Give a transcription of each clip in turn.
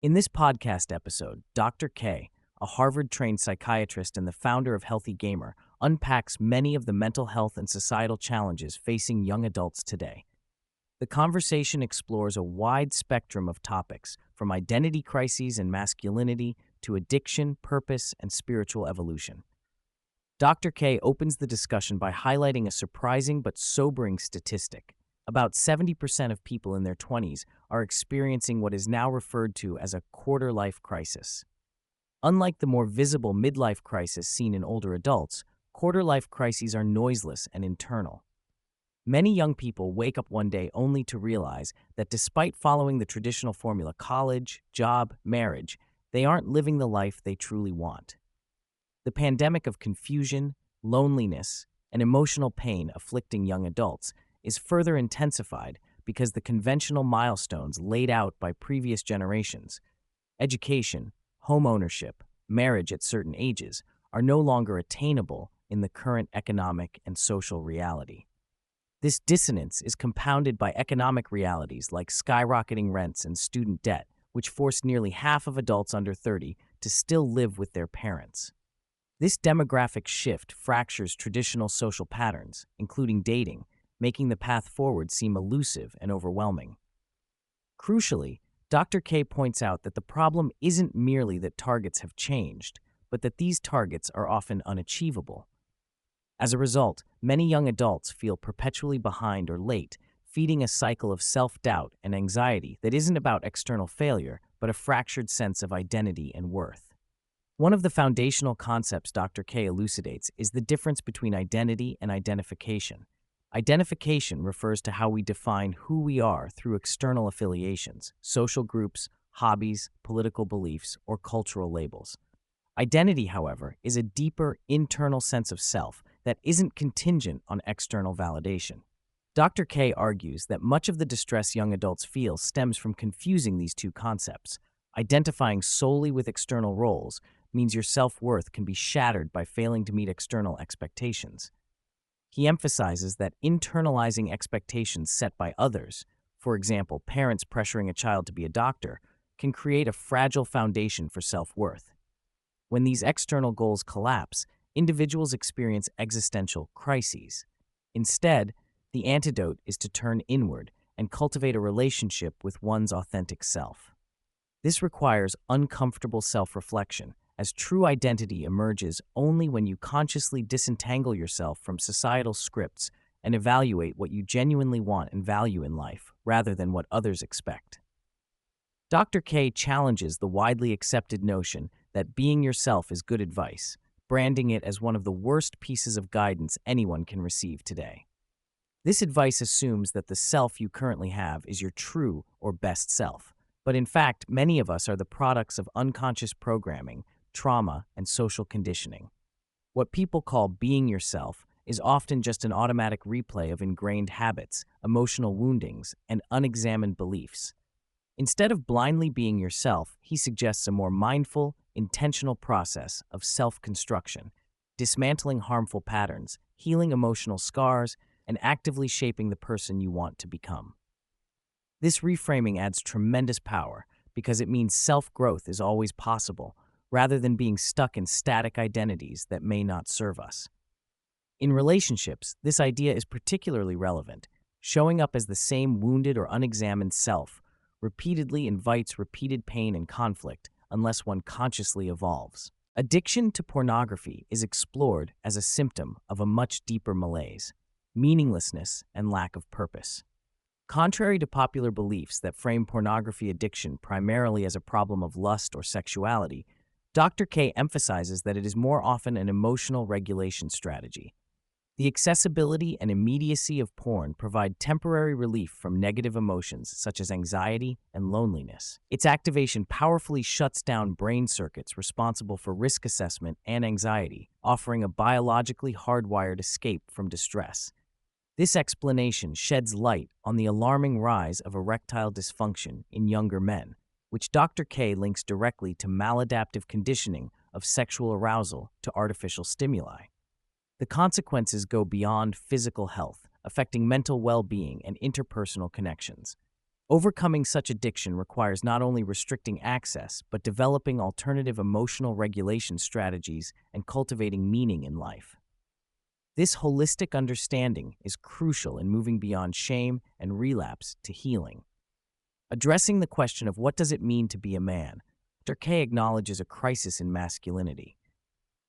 In this podcast episode, Dr. K, a Harvard trained psychiatrist and the founder of Healthy Gamer, unpacks many of the mental health and societal challenges facing young adults today. The conversation explores a wide spectrum of topics, from identity crises and masculinity to addiction, purpose, and spiritual evolution. Dr. K opens the discussion by highlighting a surprising but sobering statistic. About 70% of people in their 20s are experiencing what is now referred to as a quarter-life crisis. Unlike the more visible midlife crisis seen in older adults, quarter-life crises are noiseless and internal. Many young people wake up one day only to realize that despite following the traditional formula college, job, marriage, they aren't living the life they truly want. The pandemic of confusion, loneliness, and emotional pain afflicting young adults is further intensified because the conventional milestones laid out by previous generations, education, home ownership, marriage at certain ages, are no longer attainable in the current economic and social reality. This dissonance is compounded by economic realities like skyrocketing rents and student debt, which force nearly half of adults under 30 to still live with their parents. This demographic shift fractures traditional social patterns, including dating, making the path forward seem elusive and overwhelming. Crucially, Dr. K points out that the problem isn't merely that targets have changed, but that these targets are often unachievable. As a result, many young adults feel perpetually behind or late, feeding a cycle of self-doubt and anxiety that isn't about external failure, but a fractured sense of identity and worth. One of the foundational concepts Dr. K elucidates is the difference between identity and identification. Identification refers to how we define who we are through external affiliations, social groups, hobbies, political beliefs, or cultural labels. Identity, however, is a deeper internal sense of self that isn't contingent on external validation. Dr. K argues that much of the distress young adults feel stems from confusing these two concepts. Identifying solely with external roles means your self-worth can be shattered by failing to meet external expectations. He emphasizes that internalizing expectations set by others, for example, parents pressuring a child to be a doctor, can create a fragile foundation for self-worth. When these external goals collapse, individuals experience existential crises. Instead, the antidote is to turn inward and cultivate a relationship with one's authentic self. This requires uncomfortable self-reflection, as true identity emerges only when you consciously disentangle yourself from societal scripts and evaluate what you genuinely want and value in life, rather than what others expect. Dr. K challenges the widely accepted notion that being yourself is good advice, branding it as one of the worst pieces of guidance anyone can receive today. This advice assumes that the self you currently have is your true or best self, but in fact, many of us are the products of unconscious programming, trauma, and social conditioning. What people call being yourself is often just an automatic replay of ingrained habits, emotional woundings, and unexamined beliefs. Instead of blindly being yourself, he suggests a more mindful, intentional process of self-construction, dismantling harmful patterns, healing emotional scars, and actively shaping the person you want to become. This reframing adds tremendous power because it means self-growth is always possible, rather than being stuck in static identities that may not serve us. In relationships, this idea is particularly relevant. Showing up as the same wounded or unexamined self repeatedly invites repeated pain and conflict unless one consciously evolves. Addiction to pornography is explored as a symptom of a much deeper malaise, meaninglessness, and lack of purpose. Contrary to popular beliefs that frame pornography addiction primarily as a problem of lust or sexuality, Dr. K emphasizes that it is more often an emotional regulation strategy. The accessibility and immediacy of porn provide temporary relief from negative emotions such as anxiety and loneliness. Its activation powerfully shuts down brain circuits responsible for risk assessment and anxiety, offering a biologically hardwired escape from distress. This explanation sheds light on the alarming rise of erectile dysfunction in younger men, which Dr. K links directly to maladaptive conditioning of sexual arousal to artificial stimuli. The consequences go beyond physical health, affecting mental well-being and interpersonal connections. Overcoming such addiction requires not only restricting access, but developing alternative emotional regulation strategies and cultivating meaning in life. This holistic understanding is crucial in moving beyond shame and relapse to healing. Addressing the question of what does it mean to be a man, Dr. K acknowledges a crisis in masculinity.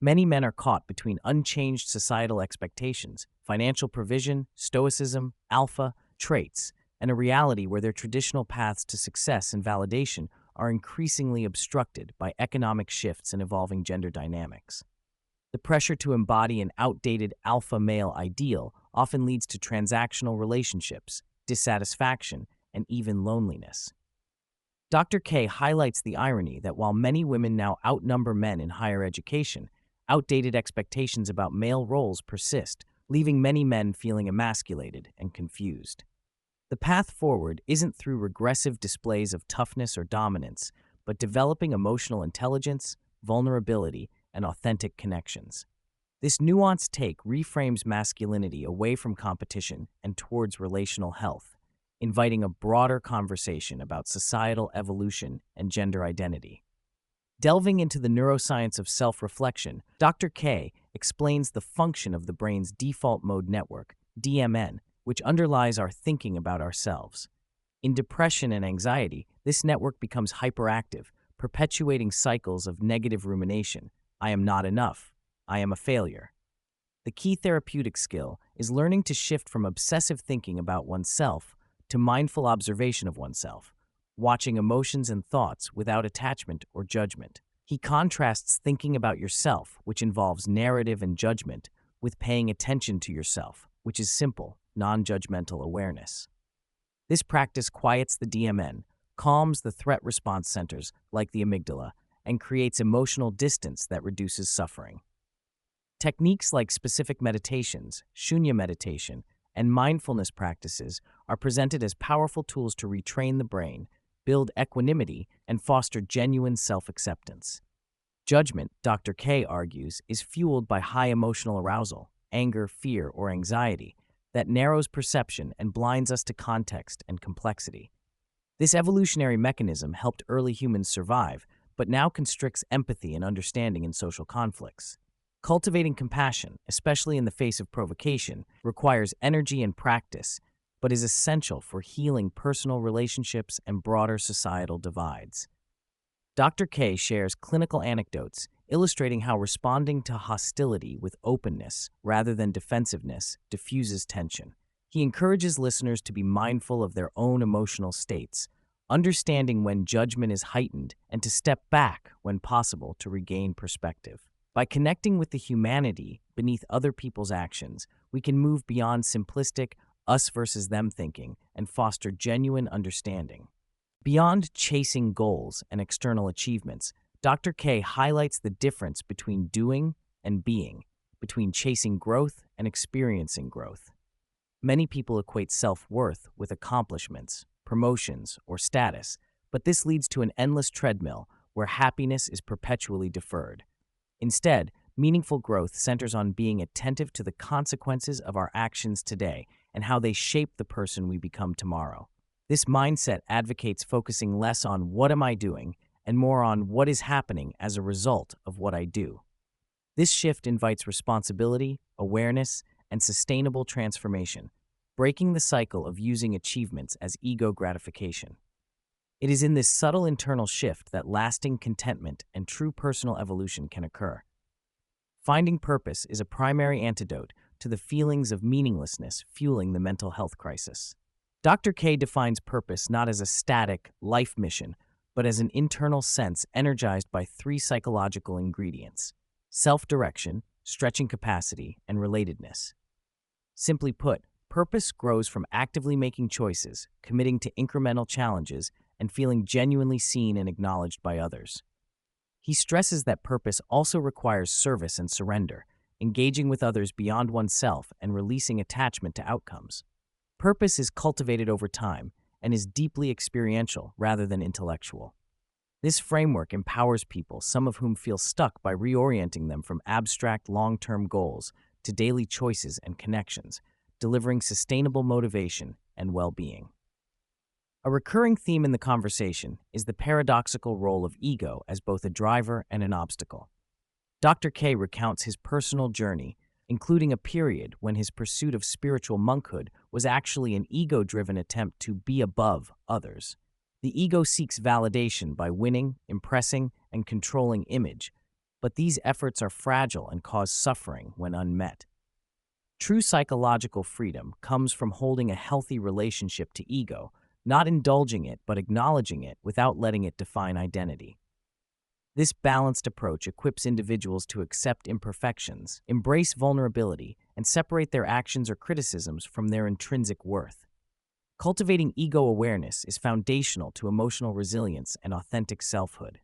Many men are caught between unchanged societal expectations, financial provision, stoicism, alpha traits, and a reality where their traditional paths to success and validation are increasingly obstructed by economic shifts and evolving gender dynamics. The pressure to embody an outdated alpha male ideal often leads to transactional relationships, dissatisfaction, and even loneliness. Dr. K highlights the irony that while many women now outnumber men in higher education, outdated expectations about male roles persist, leaving many men feeling emasculated and confused. The path forward isn't through regressive displays of toughness or dominance, but developing emotional intelligence, vulnerability, and authentic connections. This nuanced take reframes masculinity away from competition and towards relational health, inviting a broader conversation about societal evolution and gender identity. Delving into the neuroscience of self-reflection, Dr. K explains the function of the brain's default mode network, DMN, which underlies our thinking about ourselves. In depression and anxiety, this network becomes hyperactive, perpetuating cycles of negative rumination. I am not enough. I am a failure. The key therapeutic skill is learning to shift from obsessive thinking about oneself to mindful observation of oneself, watching emotions and thoughts without attachment or judgment. He contrasts thinking about yourself, which involves narrative and judgment, with paying attention to yourself, which is simple, non-judgmental awareness. This practice quiets the DMN, calms the threat response centers like the amygdala, and creates emotional distance that reduces suffering. Techniques like specific meditations, shunya meditation, and mindfulness practices are presented as powerful tools to retrain the brain, build equanimity, and foster genuine self-acceptance. Judgment, Dr. K argues, is fueled by high emotional arousal, anger, fear, or anxiety that narrows perception and blinds us to context and complexity. This evolutionary mechanism helped early humans survive, but now constricts empathy and understanding in social conflicts. Cultivating compassion, especially in the face of provocation, requires energy and practice, but is essential for healing personal relationships and broader societal divides. Dr. K shares clinical anecdotes illustrating how responding to hostility with openness rather than defensiveness diffuses tension. He encourages listeners to be mindful of their own emotional states, understanding when judgment is heightened and to step back when possible to regain perspective. By connecting with the humanity beneath other people's actions, we can move beyond simplistic us versus them thinking and foster genuine understanding. Beyond chasing goals and external achievements, Dr. K highlights the difference between doing and being, between chasing growth and experiencing growth. Many people equate self-worth with accomplishments, promotions, or status, but this leads to an endless treadmill where happiness is perpetually deferred. Instead, meaningful growth centers on being attentive to the consequences of our actions today and how they shape the person we become tomorrow. This mindset advocates focusing less on what am I doing and more on what is happening as a result of what I do. This shift invites responsibility, awareness, and sustainable transformation, breaking the cycle of using achievements as ego gratification. It is in this subtle internal shift that lasting contentment and true personal evolution can occur. Finding purpose is a primary antidote to the feelings of meaninglessness fueling the mental health crisis. Dr. K defines purpose not as a static life mission, but as an internal sense energized by three psychological ingredients: self-direction, stretching capacity, and relatedness. Simply put, purpose grows from actively making choices, committing to incremental challenges, and feeling genuinely seen and acknowledged by others. He stresses that purpose also requires service and surrender, engaging with others beyond oneself and releasing attachment to outcomes. Purpose is cultivated over time and is deeply experiential rather than intellectual. This framework empowers people, some of whom feel stuck, by reorienting them from abstract long-term goals to daily choices and connections, delivering sustainable motivation and well-being. A recurring theme in the conversation is the paradoxical role of ego as both a driver and an obstacle. Dr. K recounts his personal journey, including a period when his pursuit of spiritual monkhood was actually an ego-driven attempt to be above others. The ego seeks validation by winning, impressing, and controlling image, but these efforts are fragile and cause suffering when unmet. True psychological freedom comes from holding a healthy relationship to ego, not indulging it but acknowledging it without letting it define identity. This balanced approach equips individuals to accept imperfections, embrace vulnerability, and separate their actions or criticisms from their intrinsic worth. Cultivating ego awareness is foundational to emotional resilience and authentic selfhood.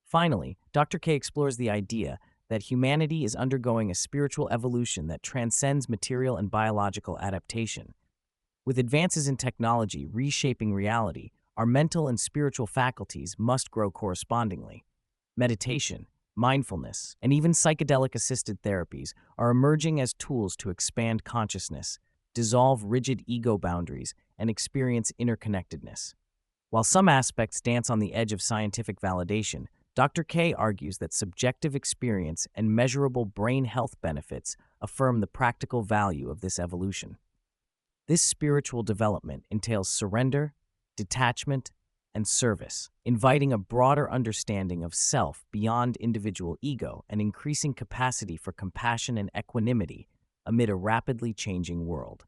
Finally, Dr. K explores the idea that humanity is undergoing a spiritual evolution that transcends material and biological adaptation. With advances in technology reshaping reality, our mental and spiritual faculties must grow correspondingly. Meditation, mindfulness, and even psychedelic-assisted therapies are emerging as tools to expand consciousness, dissolve rigid ego boundaries, and experience interconnectedness. While some aspects dance on the edge of scientific validation, Dr. K argues that subjective experience and measurable brain health benefits affirm the practical value of this evolution. This spiritual development entails surrender, detachment, and service, inviting a broader understanding of self beyond individual ego and increasing capacity for compassion and equanimity amid a rapidly changing world.